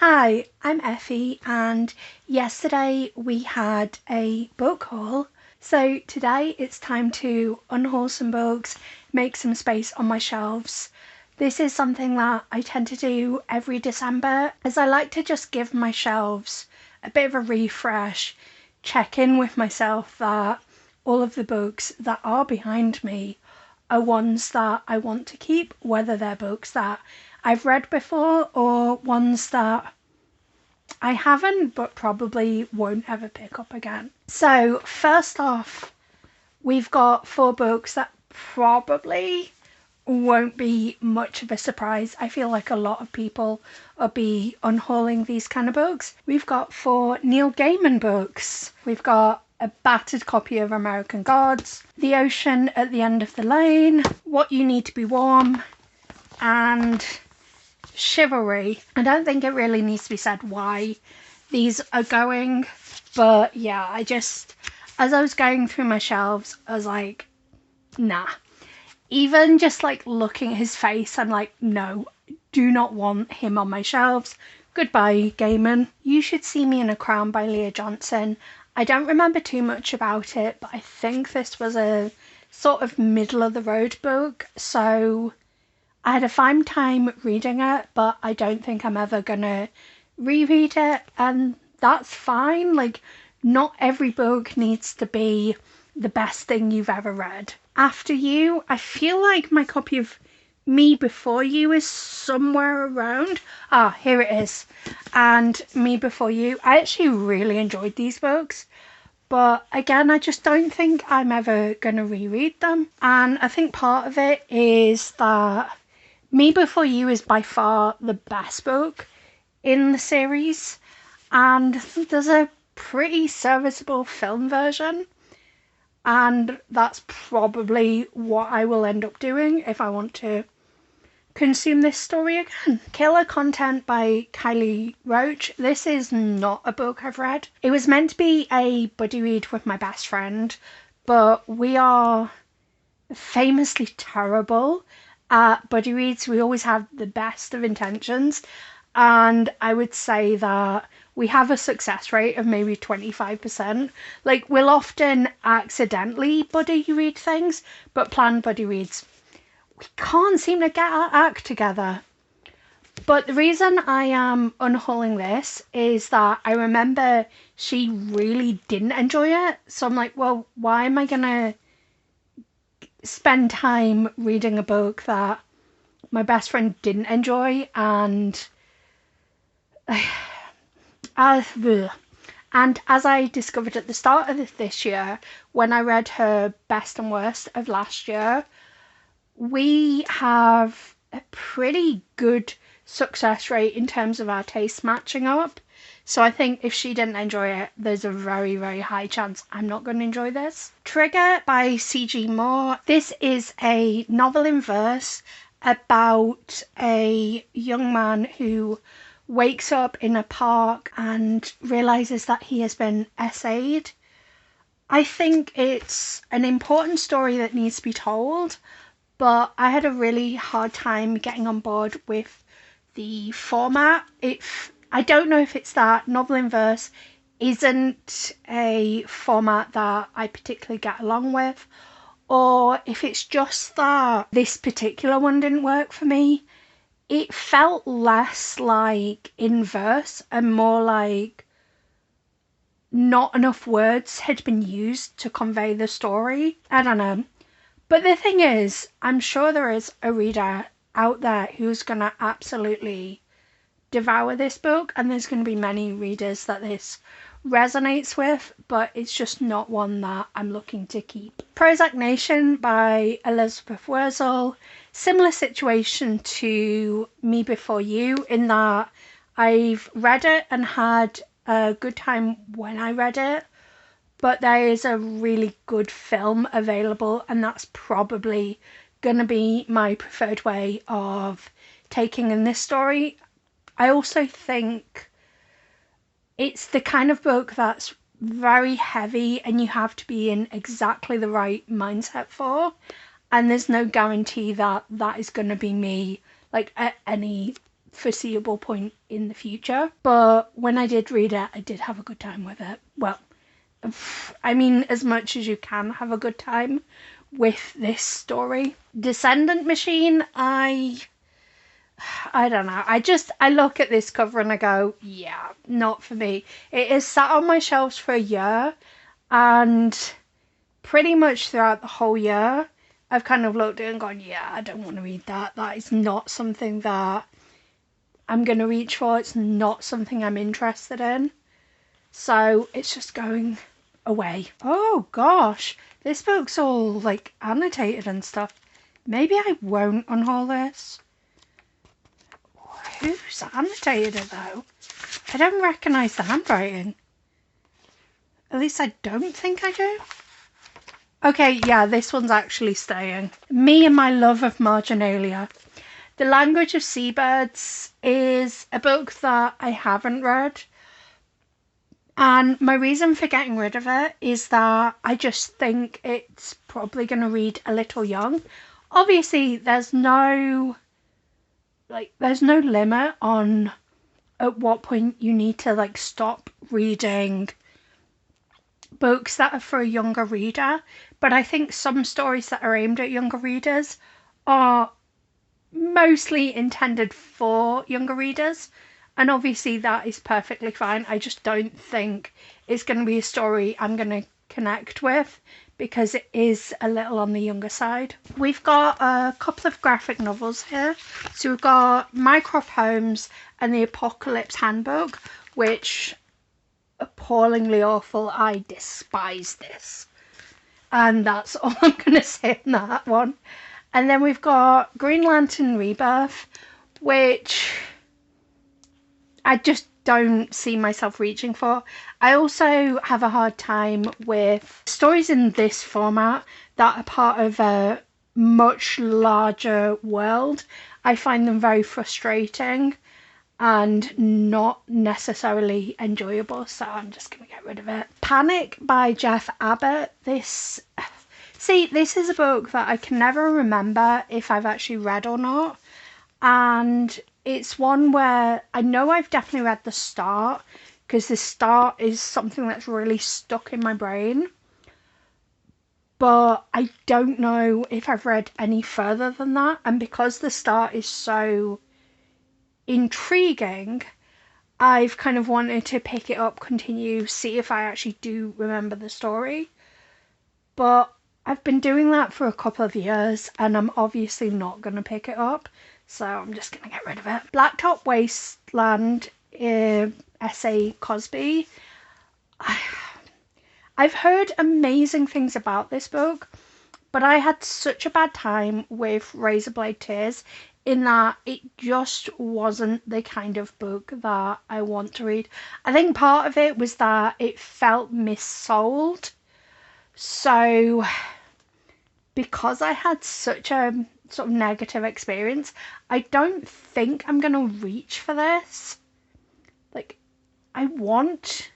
Hi, I'm Effie and yesterday we had a book haul. So today it's time to unhaul some books, make some space on my shelves. This is something that I tend to do every December as I like to just give my shelves a bit of a refresh, check in with myself that all of the books that are behind me are ones that I want to keep, whether they're books that I've read before or ones that I haven't but probably won't ever pick up again. So first off, we've got 4 books that probably won't be much of a surprise. I feel like a lot of people will be unhauling these kind of books. We've got 4 Neil Gaiman books. We've got a battered copy of American Gods, The Ocean at the End of the Lane, What You Need to Be Warm, and Chivalry. I don't think it really needs to be said why these are going, but yeah, as I was going through my shelves, I was like, nah. Even just like looking at his face, I'm like, no, do not want him on my shelves. Goodbye, Gaiman. You Should See Me in a Crown by Leah Johnson. I don't remember too much about it, but I think this was a sort of middle of the road book, so I had a fine time reading it, but I don't think I'm ever gonna reread it, and that's fine. Like, not every book needs to be the best thing you've ever read. After You, I feel like my copy of Me Before You is somewhere around. Ah, here it is. And Me Before You, I actually really enjoyed these books. But again, I just don't think I'm ever going to reread them. And I think part of it is that Me Before You is by far the best book in the series, and there's a pretty serviceable film version, and that's probably what I will end up doing if I want to consume this story again. Killer Content by Kylie Roach. This is not a book I've read. It was meant to be a buddy read with my best friend, but we are famously terrible at buddy reads. We always have the best of intentions, and I would say that we have a success rate of maybe 25%. Like, we'll often accidentally buddy read things, but planned buddy reads, we can't seem to get our act together. But the reason I am unhauling this is that I remember she really didn't enjoy it, so I'm like, well, why am I gonna spend time reading a book that my best friend didn't enjoy? And as I discovered at the start of this year, when I read her best and worst of last year, we have a pretty good success rate in terms of our tastes matching up. So I think if she didn't enjoy it, there's a very, very high chance I'm not going to enjoy this. Trigger by C.G. Moore. This is a novel in verse about a young man who wakes up in a park and realizes that he has been essayed. I think it's an important story that needs to be told, but I had a really hard time getting on board with the format. I don't know if it's that novel in verse isn't a format that I particularly get along with, or if it's just that this particular one didn't work for me. It felt less like in verse and more like not enough words had been used to convey the story. I don't know. But the thing is, I'm sure there is a reader out there who's going to absolutely devour this book, and there's going to be many readers that this resonates with, but it's just not one that I'm looking to keep. Prozac Nation by Elizabeth Wurzel. Similar situation to Me Before You in that I've read it and had a good time when I read it, but there is a really good film available, and that's probably going to be my preferred way of taking in this story. I also think it's the kind of book that's very heavy and you have to be in exactly the right mindset for, and there's no guarantee that that is going to be me like at any foreseeable point in the future. But when I did read it, I did have a good time with it. Well, I mean, as much as you can have a good time with this story. Descendant Machine, I don't know. I look at this cover and I go, yeah, not for me. It is sat on my shelves for a year, and pretty much throughout the whole year, I've kind of looked at it and gone, yeah, I don't want to read that. That is not something that I'm going to reach for. It's not something I'm interested in. So it's just going away. Oh gosh, this book's all like annotated and stuff. Maybe I won't unhaul this. Who's annotated it though? I don't recognise the handwriting. At least I don't think I do. Okay, yeah, this one's actually staying. Me and My Love of Marginalia. The Language of Seabirds is a book that I haven't read. And my reason for getting rid of it is that I just think it's probably going to read a little young. Obviously, there's no limit on at what point you need to like stop reading books that are for a younger reader, but I think some stories that are aimed at younger readers are mostly intended for younger readers, and obviously that is perfectly fine. I just don't think it's going to be a story I'm going to connect with because it is a little on the younger side. We've got a couple of graphic novels here. So we've got Mycroft Holmes and the Apocalypse Handbook, which appallingly awful. I despise this, and that's all I'm gonna say on that one. And then we've got Green Lantern Rebirth, which I just don't see myself reaching for. I also have a hard time with stories in this format that are part of a much larger world. I find them very frustrating and not necessarily enjoyable, so I'm just going to get rid of it. Panic by Jeff Abbott. This is a book that I can never remember if I've actually read or not, and it's one where I know I've definitely read the start, because the start is something that's really stuck in my brain, but I don't know if I've read any further than that, and because the start is so intriguing, I've kind of wanted to pick it up, continue, see if I actually do remember the story. But I've been doing that for a couple of years and I'm obviously not going to pick it up, so I'm just going to get rid of it. Blacktop Wasteland, S.A. Cosby. I've heard amazing things about this book, but I had such a bad time with Razorblade Tears in that it just wasn't the kind of book that I want to read. I think part of it was that it felt missold. So because I had such a sort of negative experience, I don't think I'm going to reach for this. Like, I want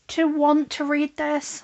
to read this.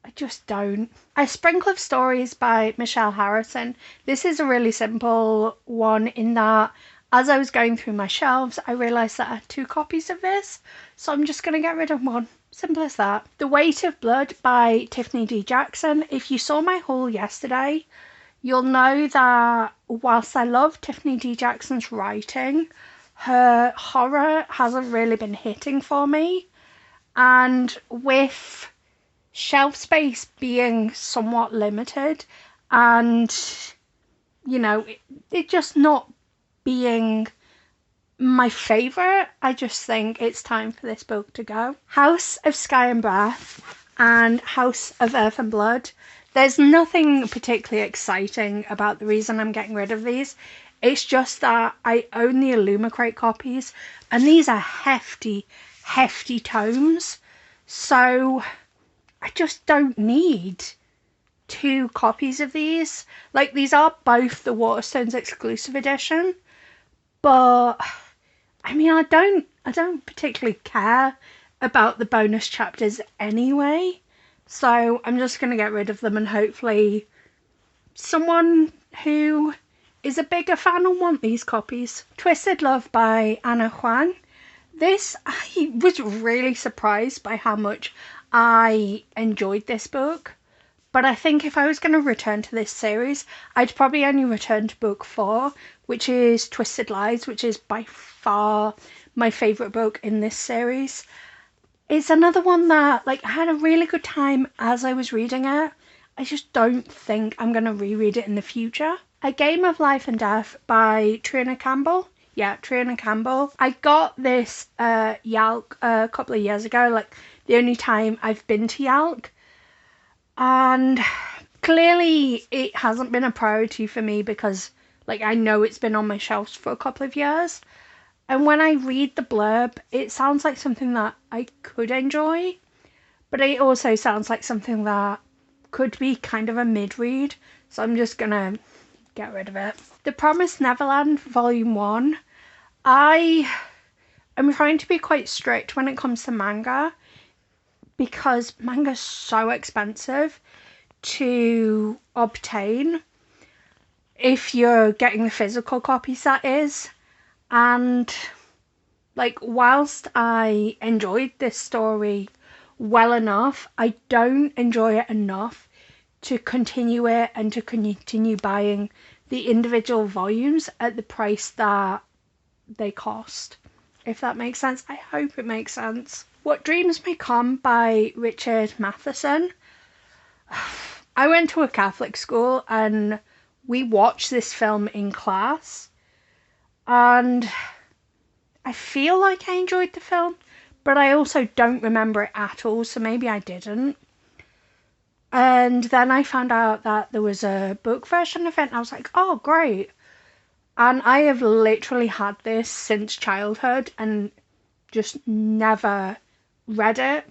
I just don't. A Sprinkle of Stories by Michelle Harrison. This is a really simple one in that as I was going through my shelves, I realised that I had 2 copies of this, so I'm just going to get rid of one. Simple as that. The Weight of Blood by Tiffany D. Jackson. If you saw my haul yesterday, you'll know that whilst I love Tiffany D. Jackson's writing, her horror hasn't really been hitting for me. And with shelf space being somewhat limited and, you know, it just not being my favourite, I just think it's time for this book to go. House of Sky and Breath and House of Earth and Blood. There's nothing particularly exciting about the reason I'm getting rid of these. It's just that I own the Illumicrate copies and these are hefty tomes. So I just don't need 2 copies of these. Like, these are both the Waterstones exclusive edition, but I mean, I don't particularly care about the bonus chapters anyway, so I'm just going to get rid of them and hopefully someone who is a bigger fan and want these copies. Twisted Love by Anna Huang. This, I was really surprised by how much I enjoyed this book. But I think if I was going to return to this series, I'd probably only return to book 4, which is Twisted Lies, which is by far my favourite book in this series. It's another one that, like, I had a really good time as I was reading it. I just don't think I'm going to reread it in the future. A Game of Life and Death by Trina Campbell. Yeah, Trina Campbell. I got this Yalk a couple of years ago, like the only time I've been to Yalk. And clearly it hasn't been a priority for me because, like, I know it's been on my shelves for a couple of years. And when I read the blurb, it sounds like something that I could enjoy. But it also sounds like something that could be kind of a mid-read. So I'm just going to get rid of it. The Promised Neverland, Volume 1. I am trying to be quite strict when it comes to manga, because manga's so expensive to obtain if you're getting the physical copies, that is. And, like, whilst I enjoyed this story well enough, I don't enjoy it enough to continue it and to continue buying the individual volumes at the price that they cost, if that makes sense. I hope it makes sense. What Dreams May Come by Richard Matheson. I went to a Catholic school and we watched this film in class, and I feel like I enjoyed the film, but I also don't remember it at all, so maybe I didn't. And then I found out that there was a book version of it, and I was like, oh, great. And I have literally had this since childhood and just never read it.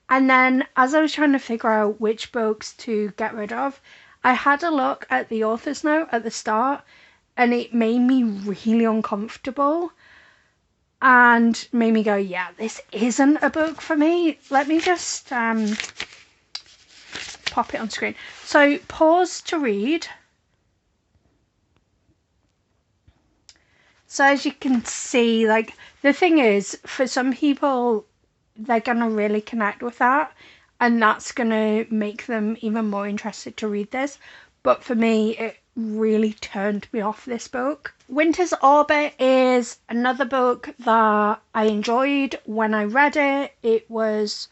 And then as I was trying to figure out which books to get rid of, I had a look at the author's note at the start, and it made me really uncomfortable and made me go, yeah, this isn't a book for me. Let me just pop it on screen. So pause to read. So as you can see, like, the thing is, for some people, they're going to really connect with that, and that's going to make them even more interested to read this. But for me, it really turned me off this book. Winter's Orbit is another book that I enjoyed when I read it. It was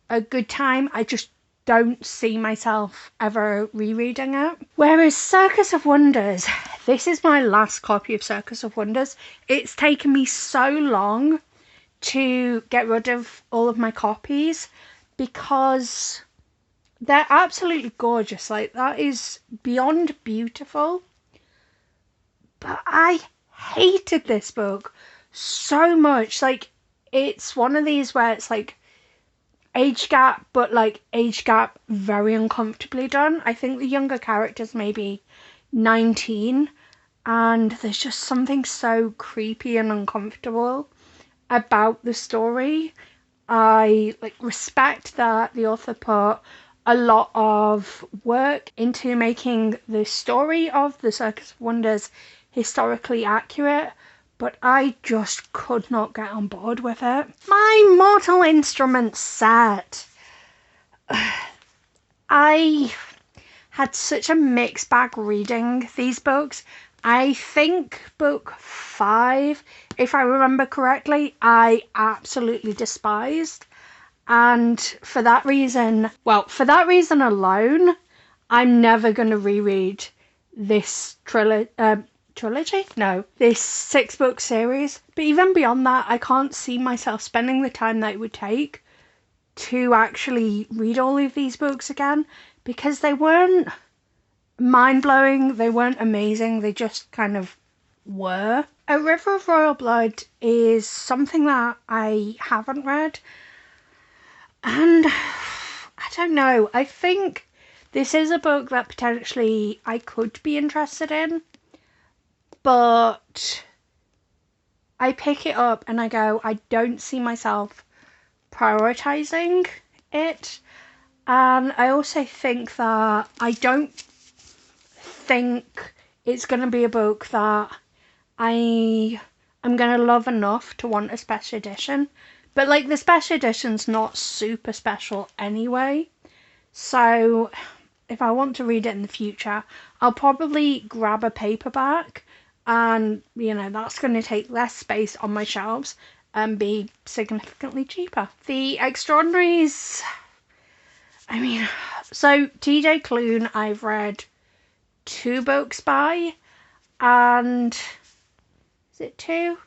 a good time. I just don't see myself ever rereading it. Whereas Circus of Wonders, this is my last copy of Circus of Wonders. It's taken me so long to get rid of all of my copies because they're absolutely gorgeous. Like, that is beyond beautiful. But I hated this book so much. Like, it's one of these where it's like age gap, but like age gap very uncomfortably done. I think the younger character's maybe 19, and there's just something so creepy and uncomfortable about the story. I like respect that the author put a lot of work into making the story of the Circus of Wonders historically accurate, but I just could not get on board with it. My Mortal Instruments set. I had such a mixed bag reading these books. I think book 5, if I remember correctly, I absolutely despised. And for that reason alone, I'm never going to reread this trilogy? No, this 6-book series. But even beyond that, I can't see myself spending the time that it would take to actually read all of these books again, because they weren't mind-blowing, they weren't amazing, they just kind of were. A River of Royal Blood is something that I haven't read, and I don't know, I think this is a book that potentially I could be interested in, but I pick it up and I go, I don't see myself prioritizing it. And I also think that I don't think it's going to be a book that I'm going to love enough to want a special edition. But like the special edition's not super special anyway. So if I want to read it in the future, I'll probably grab a paperback, and that's going to take less space on my shelves and be significantly cheaper. The Extraordinaries, so TJ Klune I've read 2 books by, and is it 2?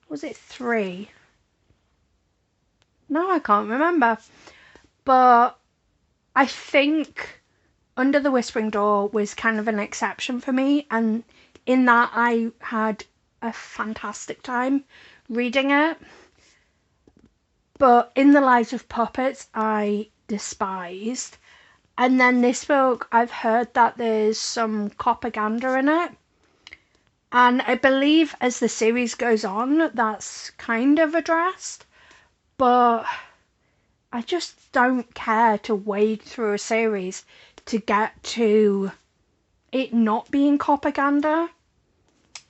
Was it 3? No, I can't remember. But I think Under the Whispering Door was kind of an exception for me, and in that I had a fantastic time reading it. But In the Lives of Puppets I despised. And then this book, I've heard that there's some propaganda in it. And I believe as the series goes on, that's kind of addressed. But I just don't care to wade through a series to get to it not being propaganda.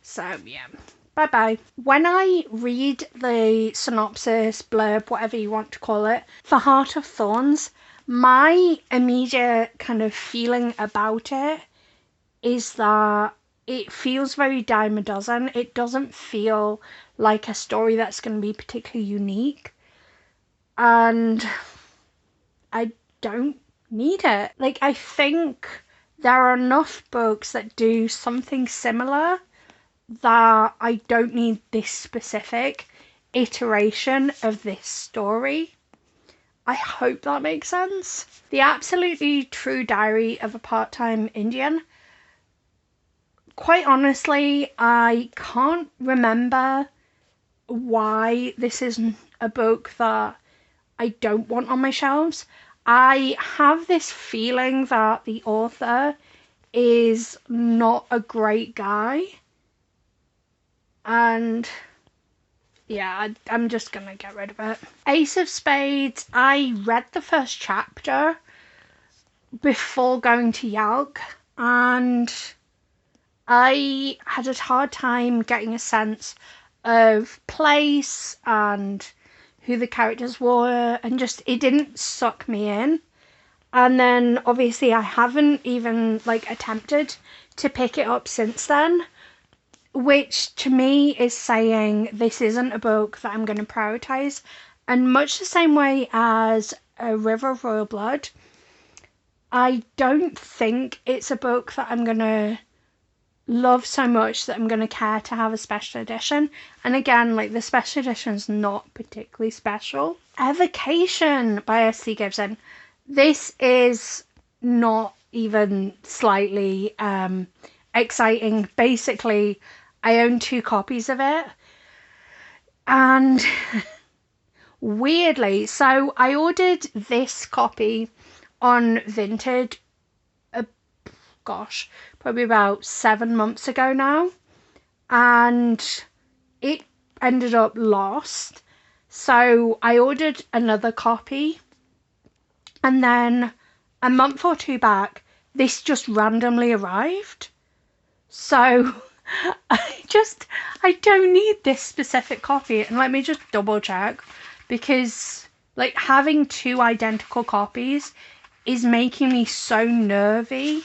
So, yeah. Bye-bye. When I read the synopsis, blurb, whatever you want to call it, for Heart of Thorns, my immediate kind of feeling about it is that it feels very dime a dozen. It doesn't feel like a story that's going to be particularly unique. And I don't need it. Like, I think there are enough books that do something similar that I don't need this specific iteration of this story. I hope that makes sense. The Absolutely True Diary of a Part-Time Indian. Quite honestly, I can't remember why this isn't a book that I don't want on my shelves. I have this feeling that the author is not a great guy. And yeah, I'm just gonna get rid of it. Ace of Spades, I read the first chapter before going to Yalk, and I had a hard time getting a sense of place and who the characters were, and just it didn't suck me in. And then obviously I haven't even attempted to pick it up since then, which to me is saying this isn't a book that I'm going to prioritize. And much the same way as A River of Royal Blood, I don't think it's a book that I'm going to love so much that I'm going to care to have a special edition. And again, the special edition's not particularly special. Evocation by S.C. Gibson. This is not even slightly exciting. Basically, I own 2 copies of it. And weirdly, so I ordered this copy on Vinted, probably about 7 months ago now. And it ended up lost. So I ordered another copy. And then a month or 2 back, this just randomly arrived. So I don't need this specific copy. And let me just double check, because having 2 identical copies is making me so nervy,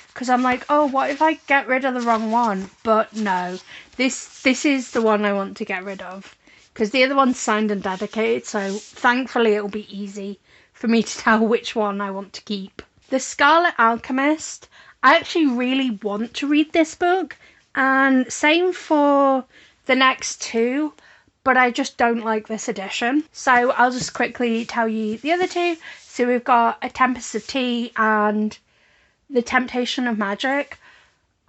because I'm like, oh, what if I get rid of the wrong one? But no, this is the one I want to get rid of, because the other one's signed and dedicated, so thankfully it'll be easy for me to tell which one I want to keep. The Scarlet Alchemist. I actually really want to read this book, and same for the next 2, but I just don't like this edition. So I'll just quickly tell you the other 2. So we've got A Tempest of Tea and The Temptation of Magic.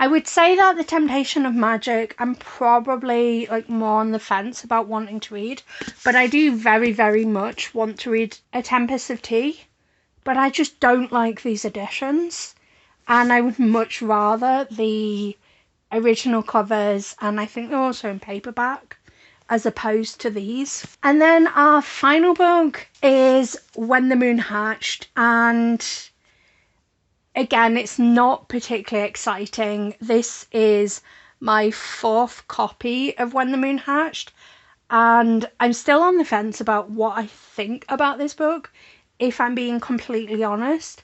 I would say that The Temptation of Magic, I'm probably more on the fence about wanting to read, but I do very, very much want to read A Tempest of Tea, but I just don't like these editions, and I would much rather the original covers, and I think they're also in paperback, as opposed to these. And then our final book is When the Moon Hatched, and Again, it's not particularly exciting. This is my 4th copy of When the Moon Hatched, and I'm still on the fence about what I think about this book, if I'm being completely honest.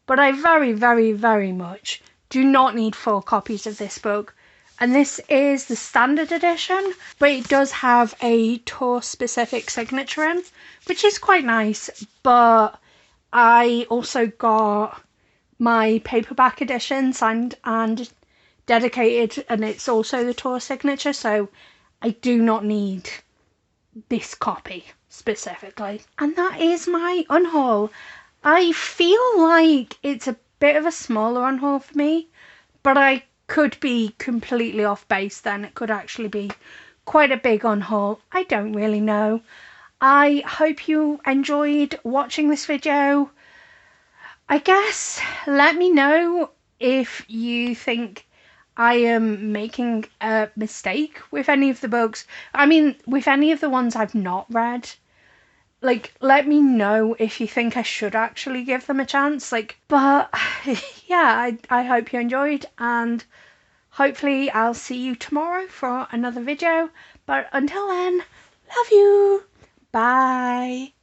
But I very, very, very much do not need 4 copies of this book. And this is the standard edition, but it does have a tour specific signature in, which is quite nice. But I also got my paperback edition signed and dedicated, and it's also the tour signature, so I do not need this copy specifically. And that is my unhaul. I feel like it's a bit of a smaller unhaul for me, but I could be completely off base then. It could actually be quite a big unhaul. I don't really know. I hope you enjoyed watching this video. I guess let me know if you think I am making a mistake with any of the books. I mean, with any of the ones I've not read. Like, let me know if you think I should actually give them a chance. But yeah, I hope you enjoyed, and hopefully I'll see you tomorrow for another video. But until then, love you. Bye.